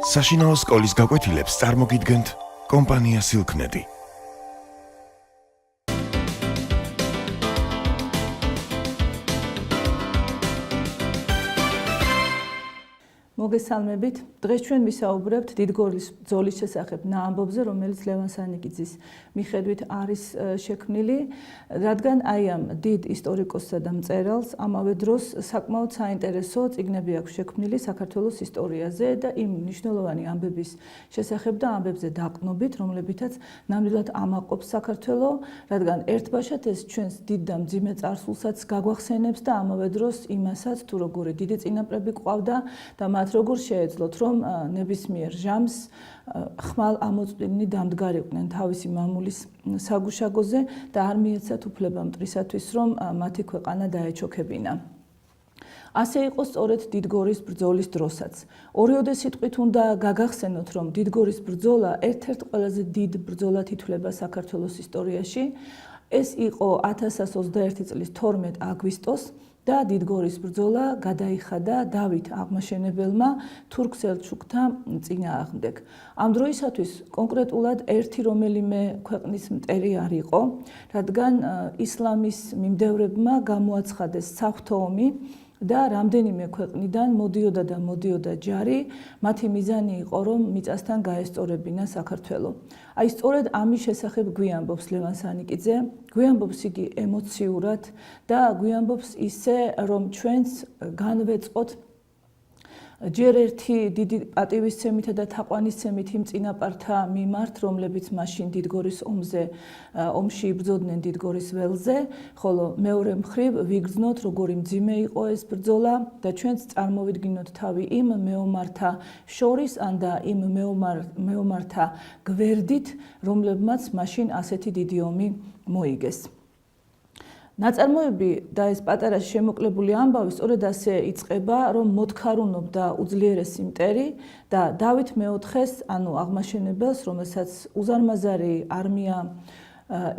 საშინაო სკოლის გაკვეთილებს წარმოგიდგენთ კომპანია Silknet. მოგესალმებით. დღეს ჩვენ ვისაუბრებთ დიდგორის ბრძოლის შესახებ ნაამბობზე, რომელიც ლევან სანიკიძის მიხედვით არის შექმნილი, რადგან აი ამ დიდ ისტორიკოსსა და მწერალს ამავე დროს საკმაოდ საინტერესო წიგნები აქვს შექმნილი საქართველოს ისტორიაზე და იმ მნიშვნელოვანი ამბების შესახებ და ამბებზე დაყნობით, რომლებითაც ნამდვილად ამაყობს საქართველო, რადგან ერთბაშად ეს ჩვენს დიდ და მძიმე წარსულსაც გაგვახსენებს და ამავე დროს იმასაც, თუ როგორი დიდი წინაპრები ყავდა და როგორ შეეძლოთ, რომ ნებისმიერ ჟამს ხმალ ამოწმდენი დამდგარიყვნენ თავისი მამულის საგუშაგოზე და არ მიეცათ უფლება მტრისათვის, რომ მათი ქვეყანა დაეჩოქებინა. ასე იყო სწორედ დიდგორის ბრძოლის დროსაც. ორიოდე სიტყვით უნდა გაგახსენოთ, რომ დიდგორის ბრძოლა ერთ-ერთ ყველაზე დიდ ბრძოლად ითვლება საქართველოს ისტორიაში. ეს იყო 1121 წლის 12 აგვისტოს და დიდგორის ბრძოლა გადაიხადა დავით აღმაშენებელმა თურქ-სელჩუკთა წინააღმდეგ. ამ დროისათვის კონკრეტულად ერთი რომელიმე ქვეყნის მტერი არ იყო, რადგან ისლამის მიმდევრებმა გამოაცხადეს საღვთო ომი და რამდენიმე ქვეყნიდან მოდიოდა ჯარი, მათი მიზანი იყო, რომ მიწასთან გაესწორებინა საქართველო. აი სწორედ ამის შესახებ გვიამბობს ლევან სანიკიძე, გვიამბობს იგი ემოციურად და გვიამბობს ისე, რომ ჩვენს განვეწყოთ ჯერ ერთი დიდი პატივისცემითა და თაყვანისცემით იმ წინაპართა მიმართ, რომლებიც მაშინ დიდგორის ომში იბრძოდნენ დიდგორის ველზე, ხოლო მეორე მხრივ ვიგრძნოთ, როგორი მძიმე იყო ეს ბრძოლა და ჩვენც წარმოვიდგინოთ თავი იმ მეომართა შორის და იმ მეომართა გვერდით, რომლებმაც მაშინ ასეთი დიდი ომი მოიგეს. ნაწარმოები და ეს პატარა შემოკლებული ამბავი სწორედ ასე იწყება, რომ მოთხარუნობდა უძლიერესი მტერი და დავით მეოთხეს, ანუ აღმაშენებელს, რომელსაც უზარმაზარი არმია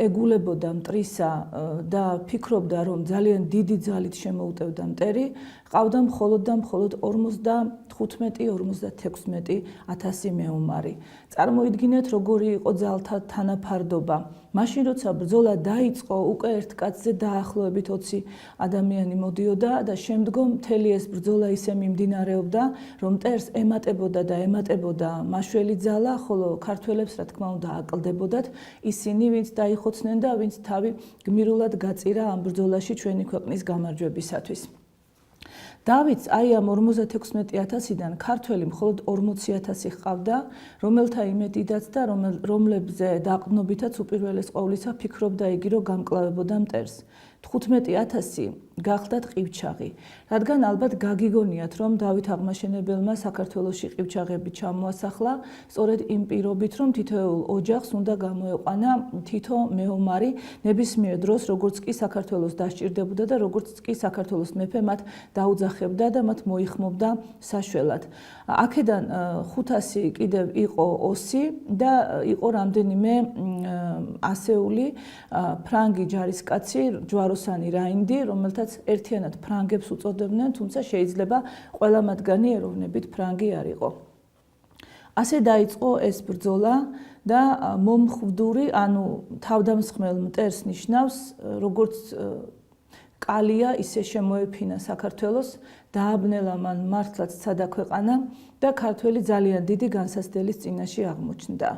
ეგულებოდა მტრისა და ფიქრობდა, რომ ძალიან დიდი ძალით შემოუტევდა მტერი, ყავდა მხოლოდ 55-56 მეომარი. წარმოიდგინეთ, როგორი იყო ძალთა თანაფარდობა. მაშინ როცა ბრძოლა დაიწყო, უკვე ერთ კაცზე დაახლოებით 20 ადამიანი მოდიოდა და შემდგომ მთელი ეს ბრძოლა ისე მიმდინარეობდა, რომ მტერს ემატებოდა მაშველი ძალა, ხოლო ქართველებს, რა თქმა უნდა, აკლდებოდათ ისინი, ვინც დაიხოცნენ და ვინც თავი გმირულად გაწირა ამ ბრძოლაში ჩვენი ქვეყნის გამარჯვებისათვის. დავითს აი ამ 56,000-დან ქართველი მხოლოდ 40,000 ჰყავდა, რომელთა იმედიდაც და რომლებზე დაყრდნობითაც უპირველეს ყოვლისა ფიქრობდა იგი, რომ გამკლავებოდა მტერს. 15,000 გახლდათ ყივჩაღი, რადგან ალბათ გაგიგონიათ, რომ დავით აღმაშენებელმა საქართველოში ყივჩაღები ჩამოასახლა, სწორედ იმ პირობით, რომ თითოეულ ოჯახს უნდა გამოეყვანა თითო მეომარი, ნებისმიერ დროს, როგორც კი საქართველოს დასჭირდებოდა და როგორც კი საქართველოს მეფე მათ დაუძახებდა და მათ მოიხმობდა საშველად. აქედან 500 კიდევ იყო ოსი და იყო რამდენიმე ასეული ფრანგი ჯარისკაცი, ჯვაროსანი რაინდი, რომელთაც ერთიანად ფრანგებს უწოდებდნენ, თუმცა შეიძლება ყველა მათგანი ეროვნებით ფრანგი არ იყო. ასე დაიწყო ეს ბრძოლა და მომხვდური, ანუ თავდამსხმელ მტერს ნიშნავს, როგორც კალია ისე შემოეფინა საქართველოს, დააბნელა მან მართლაც ცადა ქვეყანა და ქართველი ძალიან დიდი განსაცდელის წინაშე აღმოჩნდა.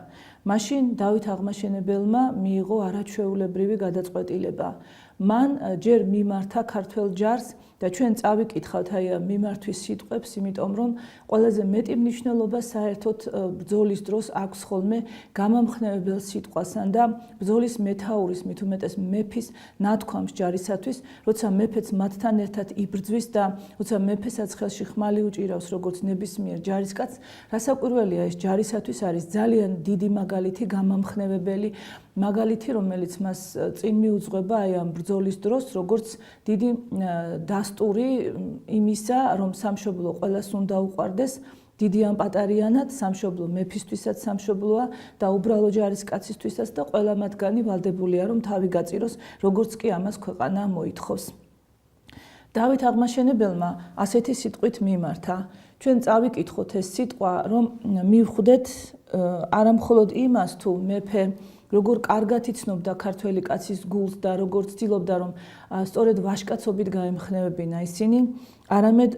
მაშინ დავით აღმაშენებელმა მიიღო არაჩვეულებრივი გადაწყვეტილება. მან ჯერ მიმართა ქართველ ჯარს და ჩვენ წავიკითხავთ აი ამ მიმართვის სიტყვებს, იმიტომ რომ ყველაზე მეტი მნიშვნელობა საერთოდ ბრძოლის დროს აქვს ხოლმე გამამხნევებელ სიტყვასთან და ბრძოლის მეთაურის, მით უმეტეს მეფის ნათქვამს ჯარისათვის, როცა მეფეც მათთან ერთად იბრძვის და როცა მეფესაც ხელში ხმალი უჭირავს, როგორც ნებისმიერ ჯარისკაცს, რასაკვირველია, ეს ჯარისათვის არის ძალიან დიდი მაგალითი, გამამხნევებელი მაგალითი, რომელიც მას წინ მიუძღვება აი ამ ბრძოლის დროს, როგორც დიდი დასტური იმისა, რომ სამშობლო ყველას უნდა უყვარდეს, დიდი ან პატარიანად, სამშობლო მეფისთვისაც სამშობლოა და უბრალო ჯარისკაცისთვისაც და ყველა მათგანი ვალდებულია, რომ თავი გაწიროს, როგორც კი ამას ქვეყანა მოითხოვს. დავით აღმაშენებელმა ასეთი სიტყვით მიმართა: ჩვენ წავიკითხოთ ეს სიტყვა, რომ მივხვდეთ არა მხოლოდ იმას, თუ მეფე როგორ კარგად იცნობდა ქართველი კაცის გულს და როგორ ცდილობდა, რომ სწორედ ვაჟკაცობით გაემხნევებინა ისინი, არამედ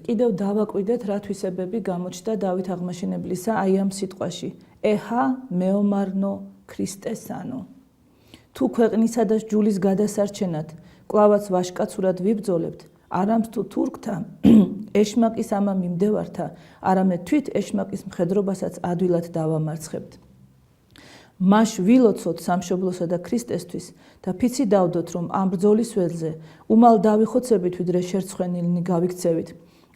კიდევ დავაკვირდეთ, რა თვისებები გამოჩნდა დავით აღმაშენებლისა აი ამ სიტყვაში. ეჰა მეომარნო ქრისტესანო. თუ ქვეყნისა და ჯულის გადასარჩენად კვლავაც ვაჟკაცურად ვიბრძოლებთ, არამც თუ თურქთა ეშმაკის ამა მიმდევართა, არამედ თვით ეშმაკის მხედრობასაც ადვილად დავამარცხებთ. მას ვილოცოთ სამშობლოსა და ქრისტესთვის და ფიცი დავდოთ, რომ ამ ბრძოლის ველზე უმალ დავიხოცებით, ვიდრე შერცხვენილნი გავიქცევით.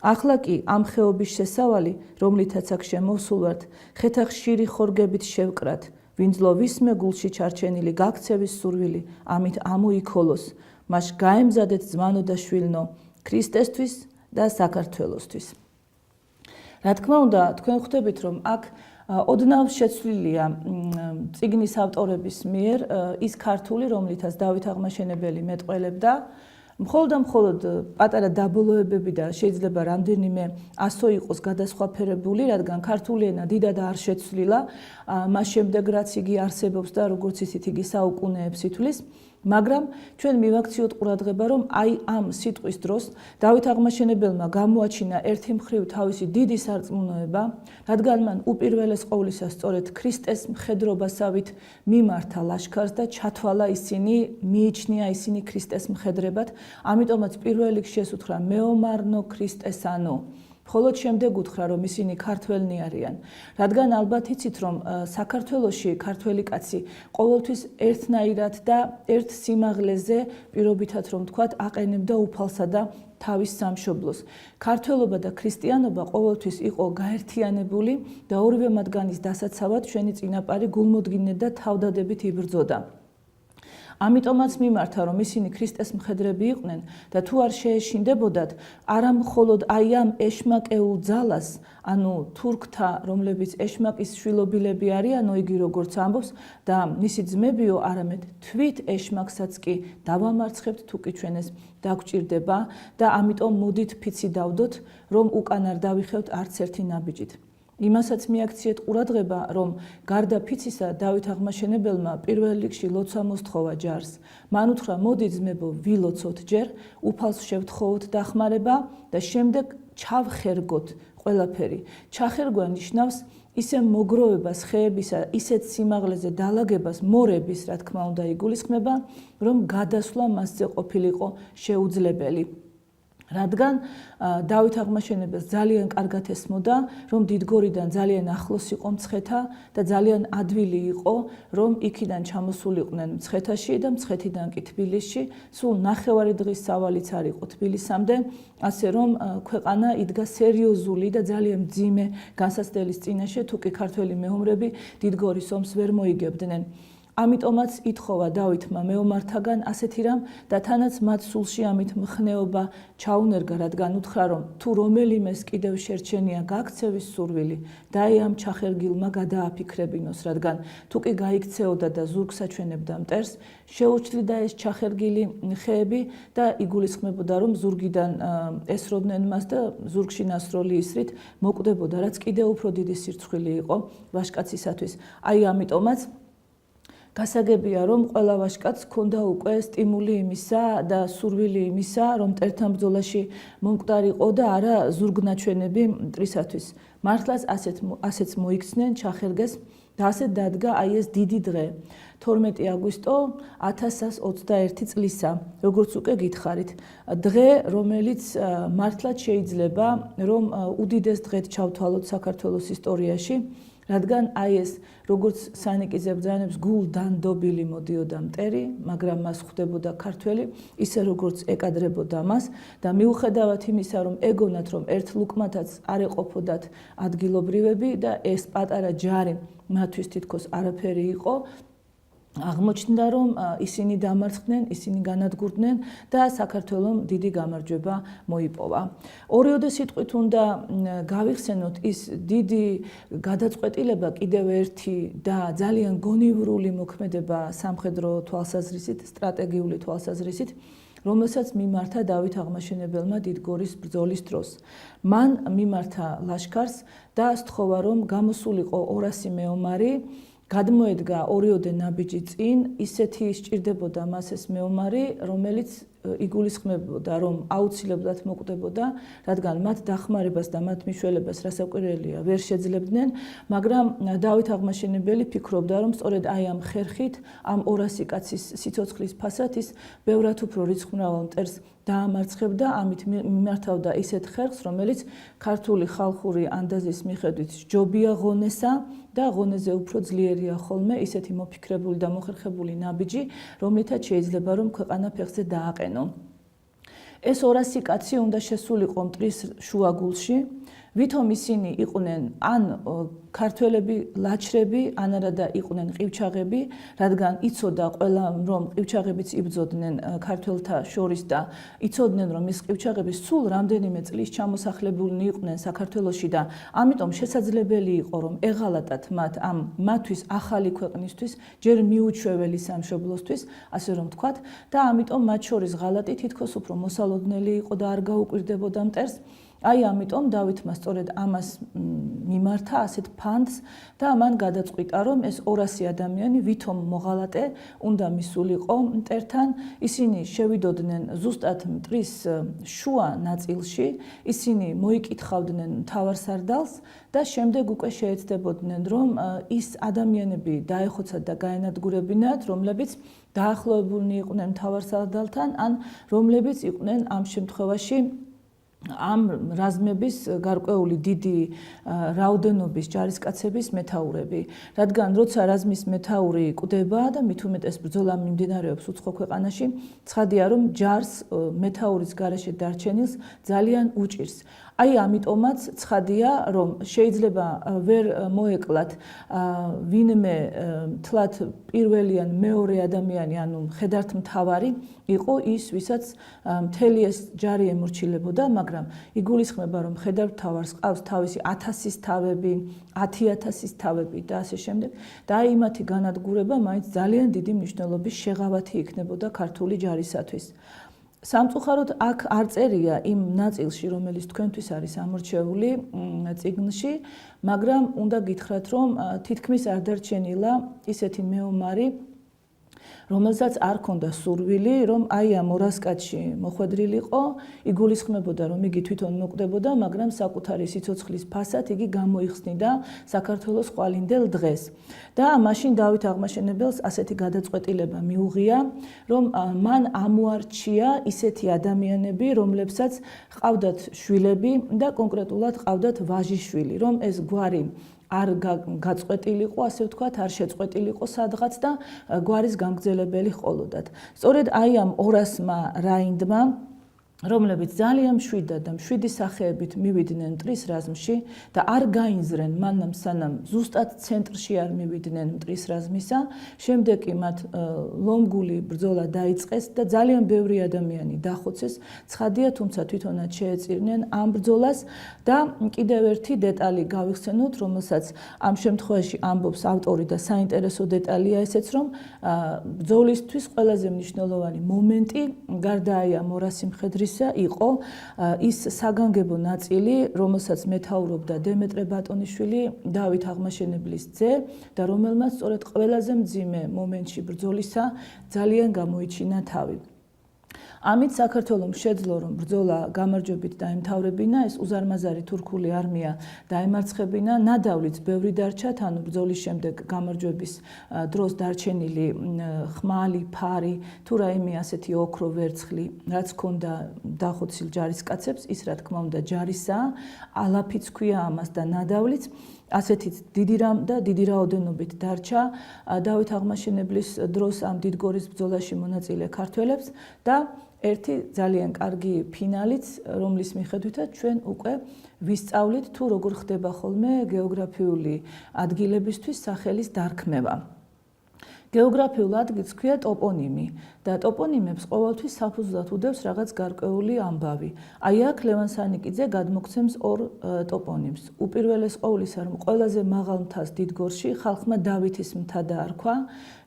ახლა კი ამ ხეობის შესავალი, რომლითაც აქ შემოვსულ ვართ, ხეთა ხშირი ხორგებით შევკრათ, ვინძლო ვისმე გულში ჩარჩენილი გაქცევის სურვილი, ამით ამოიქოლოს, მას გაემზადეთ ძმანო და შვილნო, ქრისტესთვის და საქართველოსთვის. რა თქმა უნდა, თქვენ ხვდებით, რომ აქ ოდნავ შეცვლილია წიგნის ავტორების მიერ ის ქართული, რომლითაც დავით აღმაშენებელი მეტყველებდა, მხოლოდ პატარა დაბოლოებები და შეიძლება რამდენიმე ასო იყოს გადასხვაფერებული, რადგან ქართული ენა დიდად არ შეცვლილა, მას შემდეგ რაც იგი არსებობს და როგორც ისიც იგი საუკუნეებს ითვლის, მაგრამ ჩვენ მივაქციოთ ყურადღება, რომ აი ამ სიტყვის დროს დავით აღმაშენებელმა გამოაჩინა ერთი მხრივ თავისი დიდი სარწმუნოება, რადგან მან უპირველეს ყოვლისა სწორედ ქრისტეს მხედრობასავით მიმართა ლაშქარს და ჩათვალა ისინი, მიიჩნია ისინი ქრისტეს მხედრებად, ამიტომაც პირველ რიგში უთხრა მეომარნო ქრისტესანო. მხოლოდ შემდეგ უთხრა, რომ ისინი ქართველნი არიან, რადგან ალბათ იცით, რომ საქართველოში ქართველი კაცი ყოველთვის ერთნაირად და ერთ სიმაღლეზე პირობითად რომ თქვათ, აყენებდა უფალსა და თავის სამშობლოს. ქართველობა და ქრისტიანობა ყოველთვის იყო გაერთიანებული და ორივე მათგანის დასაცავად ჩვენი წინაპარი გულმოდგინედ და თავდადებით იბრძოდა. ამიტომაც მიმართა, რომ ისინი ქრისტეს მხედრები იყვნენ და თუ არ შეეშინდებოდათ, არა მხოლოდ აი ამ ეშმაკეულ ძალას, ანუ თურქთა, რომლებიც ეშმაკის შვილობილები არიანო, იგი როგორც ამბობს და მისი ძმებიო, არამედ თვით ეშმაკსაც კი დავამარცხებთ, თუ კი ჩვენ ეს დაგვჭირდება და ამიტომ მოდით ფიცი დავდოთ, რომ უკან არ დავიხევთ არც ერთი ნაბიჯით. იმასაც მიაქციეთ ყურადღება, რომ გარდა ფიცისა დავით აღმაშენებელმა პირველ რიგში ლოცვა მოსთხოვა ჯარს. მან უთხრა, მოდი ძმებო, ვილოცოთ ჯერ, უფალს შევთხოვოთ დახმარება და შემდეგ ჩავხერგოთ ყველაფერი. ჩახერგვა ნიშნავს ისე მოგროვებას ხეებისა, ისეთ სიმაღლეზე დალაგებას, მორების, რა თქმა უნდა, იგულისხმება, რომ გადასვლა მასზე ყოფილიყო შეუძლებელი. რადგან დავით აღმაშენებელს ძალიან კარგად ესმოდა, რომ დიდგორიდან ძალიან ახლოს იყო მცხეთა და ძალიან ადვილი იყო, რომ იქიდან ჩამოსულიყვნენ მცხეთაში და მცხეთიდან კი თბილისში, სულ ნახევარი დღის სავალიც არ იყო თბილისამდე, ასე რომ ქვეყანა იდგა სერიოზული და ძალიან მძიმე განსაცდელის წინაშე, თუ კი ქართველი მეომრები დიდგორის ომს ვერ მოიგებდნენ. ამიტომაც ითხოვა დავითმა მეომართაგან ასეთი რამ და თანაც მათ სულში ამით მხნეობა ჩაუნერგა, რადგან უთხრა, რომ თუ რომელიმეს კიდევ შერჩენია გაქცევის სურვილი და აი ამ ჩახერგილმა გადააფიქრებინოს, რადგან თუ კი გაიქცეოდა და ზურგს აჩვენებდა მტერს, შეუჩლიდა ეს ჩახერგილი ხეები და იგულისხმებოდა, რომ ზურგიდან ესროდნენ მას და ზურგში ნასროლი ისრით მოკვდებოდა, რაც კიდევ უფრო დიდი სირცხვილი იყო ვაჟკაცისათვის. აი ამიტომაც გასაგებია, რომ ყველა ვაჟკაცს ჰქონდა უკვე სტიმული იმისა და სურვილი იმისა, რომ მტერთან ბრძოლაში მომკვდარიყო და არა ზურგნაჩვენები მტრისათვის. მართლაც ასეც მოიქცნენ, ჩახერგეს და ასე დადგა აი ეს დიდი დღე, 12 აგვისტო 1121 წლისა, როგორც უკვე გითხარით. დღე, რომელიც მართლაც შეიძლება, რომ უდიდეს დღედ ჩავთვალოთ საქართველოს ისტორიაში, რადგან აი ეს როგორც სანიკიზე ბრძანებს გულდანდობილი მოდიოდა მტერი, მაგრამ მას ხვდებოდა ქართველი, ისე როგორც ეკადრებოდა მას და მიუხედავად იმისა, რომ ეგონათ, რომ ერთ ლუკმათაც არ ეყოფოდათ ადგილობრივები და ეს პატარა ჯარი მათთვის თითქოს არაფერი იყო, აღმოჩნდა, რომ ისინი დამარცხდნენ, ისინი განადგურდნენ და საქართველომ დიდი გამარჯვება მოიპოვა. ორიოდე სიტყვით უნდა გავიხსენოთ ის დიდი გადაწყვეტილება, კიდევ ერთი და ძალიან გონივრული მოქმედება სამხედრო თვალსაზრისით, სტრატეგიული თვალსაზრისით, რომელსაც მიმართა დავით აღმაშენებელმა დიდგორის ბრძოლის დროს. მან მიმართა ლაშქარს და სთხოვა, რომ გამოსულიყო 200 მეომარი, გადმოედგა ორიოდე ნაბიჯი წინ, ისეთი სჭირდებოდა მას ეს მეომარი, რომელიც იგულისხმებოდა, რომ აუცილებლად მოკვდებოდა, რადგან მათ დახმარებას და მათ მიშველებას რასაკვირველია ვერ შეძლებდნენ, მაგრამ დავით აღმაშენებელი ფიქრობდა, რომ სწორედ აი ამ ხერხით, ამ 200 კაცის სიცოცხლის ფასად ის ბევრად უფრო რიცხმრავალ მტერს დაამარცხებდა, ამით მიმართავდა ისეთ ხერხს, რომელიც ქართული ხალხური ანდაზის მიხედვით ჯობია ღონესა და ღონეზე უფრო ძლიერია ხოლმე ისეთი მოფიქრებული და მოხერხებული ნაბიჯი, რომლითაც შეიძლება რომ ქვეყანა ფეხზე დააყენო. ეს 200 კაცი უნდა შესულიყო მტრის შუაგულში, ვითომ ისინი იყვნენ ან ქართველები ლაჩრები, ან არადა იყვნენ ყივჩაღები, რადგან იცოდა ყველა რომ ყივჩაღებიც იბრძოდნენ ქართველთა შორის და იცოდნენ რომ ეს ყივჩაღები სულ რამდენიმე წლის ჩამოსახლებულნი იყვნენ საქართველოში და ამიტომ შესაძლებელი იყო რომ ეღალატათ მათ ამ მათთვის ახალი ქვეყნისთვის, ჯერ მიუჩვეველი სამშობლოსთვის, ასე რომ ვთქვათ, და ამიტომ მათ შორის ღალატი თითქოს უფრო მოსალოდნელი იყო და არ გაუკვირდებოდა მტერს. აი ამიტომ დავითმა სწორედ ამას მიმართა ასეთ ფანტს და მან გადაწყვიტა რომ ეს 200 ადამიანი ვითომ მოღალატე უნდა მისულიყო მტერთან, ისინი შევიდოდნენ ზუსტად მტრის შუა ნაწილში, ისინი მოიკითხავდნენ მთავარსარდალს და შემდეგ უკვე შეეცდებოდნენ რომ ის ადამიანები დაეხოცათ და გაენადგურებინათ, რომლებიც დაახლოებულნი იყვნენ მთავარსარდალთან, ან რომლებიც იყვნენ ამ შემთხვევაში ამ რაზმების გარკვეული დიდი რაოდენობის ჯარისკაცების მეთაურები, რადგან როცა რაზმის მეთაური კვდება და მით უმეტეს ბრძოლა მიმდინარეობს უცხო ქვეყანაში, ცხადია რომ ჯარს მეთაურის გარეშე დარჩენილს ძალიან უჭირს. აი ამიტომაც ცხადია რომ შეიძლება ვერ მოეკლათ ვინმე თლათ პირველი ან მეორე ადამიანი, ანუ მხედართმთავარი იყო ის, ვისაც მთელი ეს ჯარი ემორჩილებოდა, მაგრამ იგულისხმება რომ მხედართმთავარს ყავს თავისი 1000-ის თავები, 10,000-ის თავები და ასე შემდეგ და აი მათი განადგურება მაინც ძალიან დიდი მნიშვნელობის შეღავათი იქნებოდა ქართული ჯარისათვის. სამწუხაროდ აქ არ წერია იმ ნაწილში, რომელიც თქვენთვის არის ამორჩეული წიგნში, მაგრამ უნდა გითხრათ, რომ თითქმის არ დარჩენილა ისეთი მეომარი, რომელსაც არ ქონდა სურვილი, რომ აი ამ 200 კაცში მოხვედრილიყო, იგულისხმებოდა, რომ იგი თვითონ მოკვდებოდა, მაგრამ საკუთარი სიცოცხლის ფასად იგი გამოიხსნიდა საქართველოს ყვალინდელ დღეს. და მაშინ დავით აღმაშენებელს ასეთი გადაწყვეტილება მიუღია, რომ მან ამოარჩია ისეთი ადამიანები, რომლებსაც ყავდათ შვილები და კონკრეტულად ყავდათ ვაჟიშვილი, რომ ეს გვარი არ გაწყვეტილიყო, ასე ვთქვათ, არ შეწყვეტილიყო სადღაც და გვარის გამგზელებელი ჰყოლოდათ. სწორედ აი ამ 200-მა რაინდმა, რომლებიც ძალიან მშვიდად და მშვიდი სახეებით მივიდნენ მტრის რაზმში და არ გაინზრენ მანამ სანამ ზუსტად ცენტრში არ მივიდნენ მტრის რაზმისა, შემდეგ კი მათ ლომგული ბრძოლა დაიწყეს და ძალიან ბევრი ადამიანი დახოცეს, ცხადია, თუმცა თვითონაც შეეწირნენ ამ ბრძოლას და კიდევ ერთი დეტალი გავიხსენოთ, რომელსაც ამ შემთხვევაში ამბობს ავტორი და საინტერესო დეტალია ესეც, რომ ბრძოლისთვის ყველაზე მნიშვნელოვანი მომენტი გარდა აი ამ 200 მხედრის იყო ის საგანგებო ნაწილი, რომელსაც მეთაურობდა დემეტრე ბატონიშვილი, დავით აღმაშენებლის ძე და რომელმაც სწორედ ყველაზე მძიმე მომენტში ბრძოლისა ძალიან გამოიჩინა თავი. ამით საქართველოს შეძლო რომ ბრძოლა გამარჯვებით დაემთავრებინა, ეს უზარმაზარი თურქული არმია დაემარცხებინა, ნადავლიც ბევრი დარჩათ, ანუ ბრძოლის შემდეგ გამარჯვების დროს დარჩენილი ხმალი, ფარი, თუ რაიმე ასეთი ოქრო ვერცხლი, რაც ჰქონდა დახოცილ ჯარისკაცებს, ის რა თქმა უნდა ჯარისაა, ალაფიც ქვია ამას და ნადავლიც. ასეთით დიდი რაოდენობით დარჩა დავით აღმაშენებლის დროს ამ დიდგორის ბრძოლაში მონაწილე ქართველებს და ერთი ძალიან კარგი ფინალიც, რომლის მიხედვითაც ჩვენ უკვე ვისწავლით თუ როგორ ხდება ხოლმე გეოგრაფიული ადგილებისთვის სახელის დარქმევა. გეოგრაფიულ ადგილს ქვია ტოპონიმი და ტოპონიმებს ყოველთვის საფუძვლად უდევს რაღაც გარკვეული ამბავი. აი აქ ლევან სანიკიძე გადმოგცემს ორ ტოპონიმს. უპირველეს ყოვლისა, რომ ყველაზე მაღალ მთას დიდგორში ხალხმა დავითის მთა დაარქვა,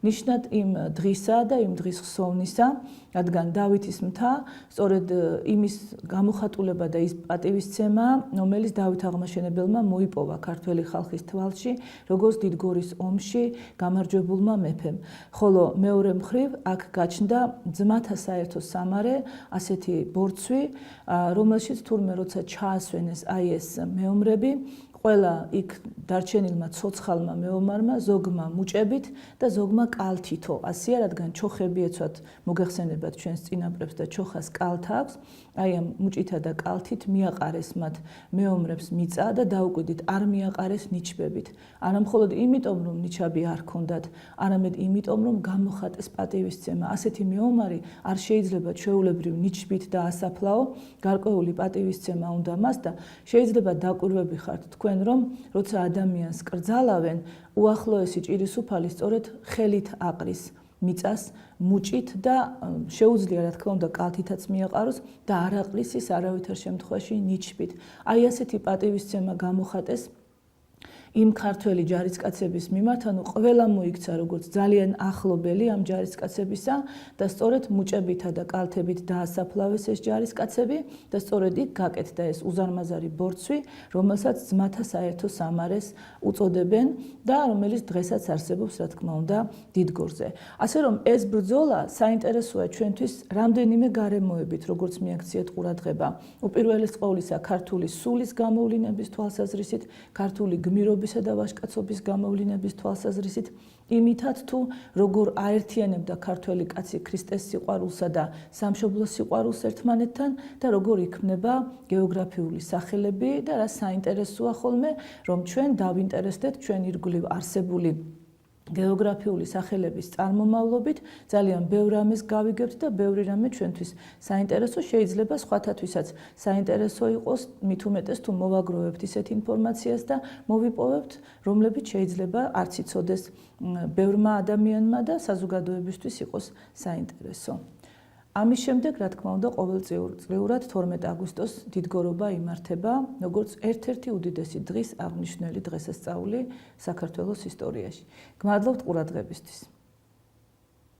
ნიშნად იმ დღისა და იმ დღის ხსოვნისა, რადგან დავითის მთა სწორედ იმის გამოხატულება და ის პატივისცემა, რომელიც დავით აღმაშენებელმა მოიპოვა ქართველი ხალხის თვალში, როგორც დიდგორის ომში გამარჯვებულმა მეფემ. ხოლო მეორე მხრივ აქ გაჩნდა ძმათა საერთო სამარე, ასეთი ბორცვი, რომელშიც თურმე როცა ჩაასვენეს აი ეს მეომრები, ყველა იქ დარჩენილმა ცოცხალმა მეომარმა ზოგმა მუჭებით და ზოგმა კალთითო. ასეა, რადგან ჩოხები ეცვათ მოგეხსენებათ ჩვენს წინაპრებს და ჩოხას კალთა აქვს, აი ამ მუჭითა და კალთით მიაყარეს მათ მეომრებს მიწა და დაუკვირდით არ მიაყარეს ნიჩბებით. არა მხოლოდ იმიტომ, რომ ნიჩაბი არ ქონდათ, არამედ იმიტომ, რომ გამოხატეს პატივისცემა. ასეთი მეომარი არ შეიძლება ჩვეულებრივ ნიჩბით დაასაფლაო, გარკვეული პატივისცემა უნდა მას და შეიძლება დაკვირვები ხართ თქვენ რომ როცა ადამიანს კრძალავენ, უახლოესი ჭირისუფალი სწორედ ხელით აყრის მიწას მუჭით და შეუძლია რა თქმა უნდა კალთითაც მიაყაროს და არ აყრის ის არავითარ შემთხვევაში ნიჩბით. აი ასეთი პატივისცემა გამოხატეს იმ ქართველი ჯარისკაცების მიმართ, ანუ ყველა მოიქცა როგორც ძალიან ახლობელი ამ ჯარისკაცებისა და სწორედ მუჭებითა და კალთებით დაასაფლავეს ეს ჯარისკაცები და სწორედ იქ გაკეთდა ეს უზარმაზარი ბორცვი, რომელსაც ძმათა საერთო სამარეს უწოდებენ და რომელიც დღესაც არსებობს, რა თქმა უნდა, დიდგორზე. ასე რომ ეს ბრძოლა საინტერესოა ჩვენთვის რამდენიმე გარემოებით, როგორც მიაქციეთ ყურადღება. უპირველეს ყოვლისა, ქართული სულის გამოვლინების თვალსაზრისით, ქართული გმირობის და ვაჟკაცობის გამოვლინების თვალსაზრისით, იმითაც თუ როგორ აერთიანებდა ქართველი კაცი ქრისტეს სიყვარულსა და სამშობლოს სიყვარულს ერთმანეთთან და როგორ იქმნება გეოგრაფიული სახელები და რა საინტერესოა ხოლმე, რომ ჩვენ დავინტერესდეთ ჩვენ ირგვლივ არსებული გეოგრაფიული სახელების წარმომავლობით, ძალიან ბევრ რამეს გავიგებთ და ბევრი რამე ჩვენთვის საინტერესო შეიძლება სხვათათვისაც საინტერესო იყოს, მით უმეტეს თუ მოვაგროვებთ ისეთ ინფორმაციას და მოვიპოვებთ, რომლებიც შეიძლება არც იცოდეს ბევრმა ადამიანმა და საზოგადოებისთვის იყოს საინტერესო. ამის შემდეგ, რა თქმა უნდა, ყოველწლიურად 12 აგვისტოს დიდგორობა იმართება, როგორც ერთ-ერთი უდიდესი დღის აღნიშნული დღესასწაული საქართველოს ისტორიაში. გმადლობთ ყურადღებისთვის.